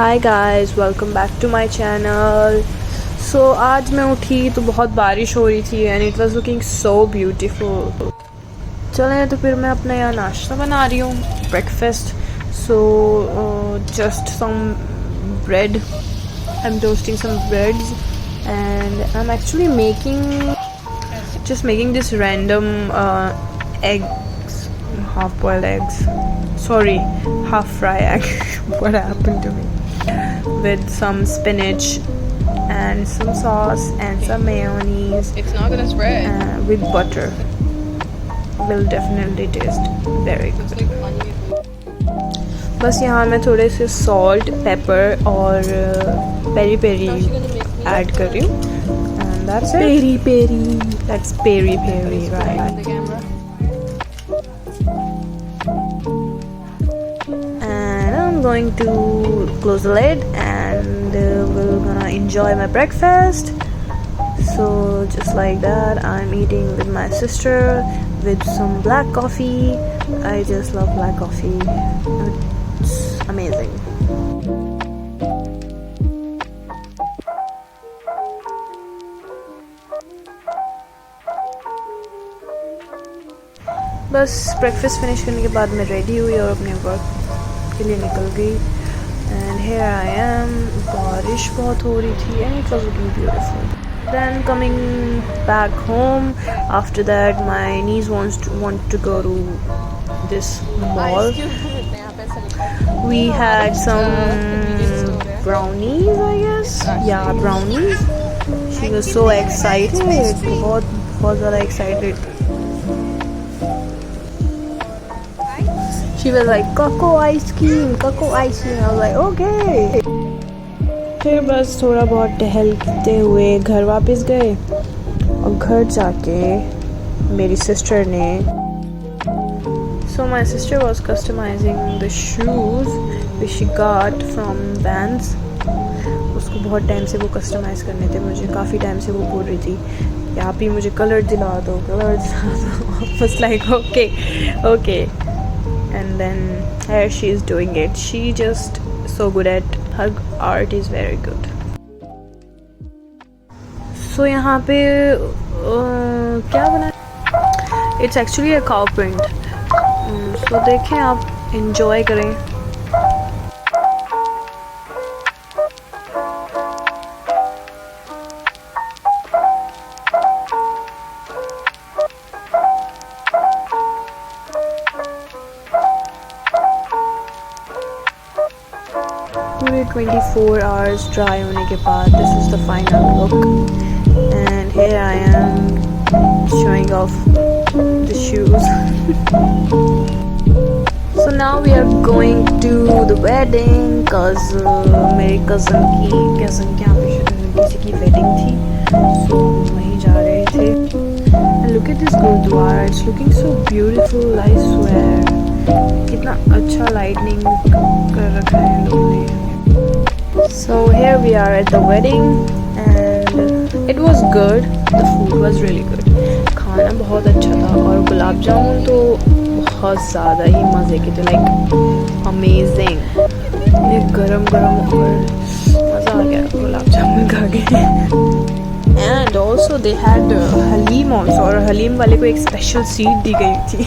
Hi guys, welcome back to my channel. So आज मैं उठी तो बहुत बारिश हो रही थी and it was looking so beautiful. चलें तो फिर मैं अपना यहाँ नाश्ता बना रही हूँ, breakfast. So just some bread, I am toasting some breads and I am actually making this random eggs, half boiled eggs, sorry, half fry egg. What happened to me? With some spinach and some sauce and some mayonnaise. It's not gonna spread. With butter. Will definitely taste very It's good. like onion. बस यहाँ मैं थोड़े से salt, paper और peri peri add कर रही हूँ. And that's it. Peri peri. That's peri peri, right? The camera. And I'm going to close the lid and we're gonna enjoy my breakfast. So just like that, I'm eating with my sister with some black coffee. I just love black coffee. It's amazing. बस breakfast finish करने के बाद मैं ready हुई और अपने work के लिए निकल गई. And here I am. बारिश बहुत हो रही थी and it was looking beautiful. Then coming back home, after that my knees want to go to this mall. We had some brownies, I guess. Yeah, brownies. She was so excited. बहुत ज़्यादा excited. She was like, cocoa ice cream. I was like, okay. फिर बस थोड़ा बहुत टहलते हुए घर वापस गए और घर जाके मेरी सिस्टर ने my sister was customizing the shoes which she got from Vans. उसको बहुत टाइम से वो कस्टमाइज़ करने थे. मुझे काफ़ी टाइम से वो बोल रही थी कि आप ही मुझे कलर दिला दो. was like okay. And then here she is doing it. She just so good at her art, is very good. So यहाँ पे क्या बना? It's actually a cow print. So देखें, आप enjoy करें. पूरे 24 hours dry होने के बाद this is the final look. And here I am showing off the shoes. So now we are going to the wedding cause मेरे cousin की यहाँ पे किसी की wedding थी. So वहीं जा रहे थे. And look at this gurdwara. It's looking so beautiful, I swear. कितना अच्छा lightning कर रखा है लोगों ने. So here we are at the wedding and it was good. The food was really good. खाना बहुत अच्छा था और गुलाब जामुन तो बहुत ज़्यादा ही मज़े के थे. Like amazing. ये गरम और मज़ा आ गया गुलाब जामुन खा के. And also they had haleem also, और हलीम वाले को एक स्पेशल सीट दी गई थी.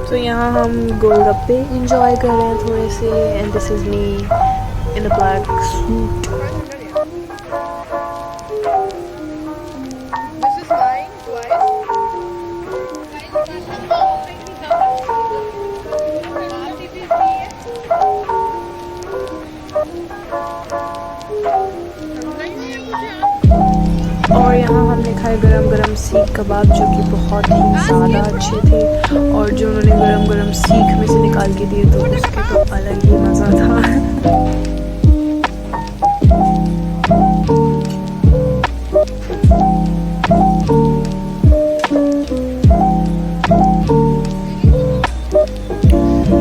तो यहाँ हम गोलगप्पे इंजॉय कर रहे हैं थोड़े से. And this is me in a black suit. This is mine twice. और यहाँ हमने खाए गरम सीख कबाब, जो कि बहुत ही ज़्यादा अच्छे थे. और जो उन्होंने गरम सीख में से निकाल के दिए तो उसके तो अलग ही मज़ा था.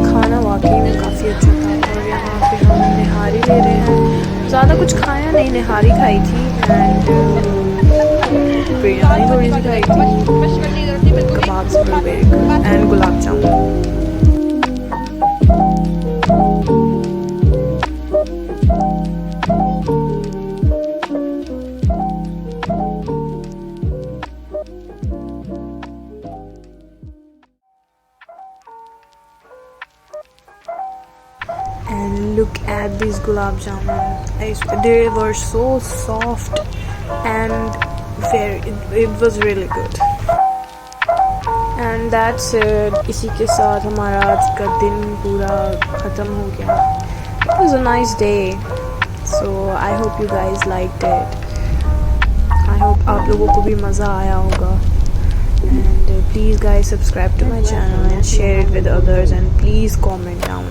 खाना वाकई में काफ़ी अच्छा था. और यहाँ पे हम निहारी ले रहे हैं. ज़्यादा कुछ खाया नहीं, निहारी खाई थी एंड बिरयानी थोड़ी सी खाई थी. कबाब and gulab jamun. gulab jamun. They were so soft and it was really good. And that's it. इसी के साथ हमारा आज का दिन पूरा ख़त्म हो गया. It was a nice day. So I hope you guys liked it. I hope आप लोगों को भी मज़ा आया होगा. And please guys subscribe to my channel and share it with others, and please comment down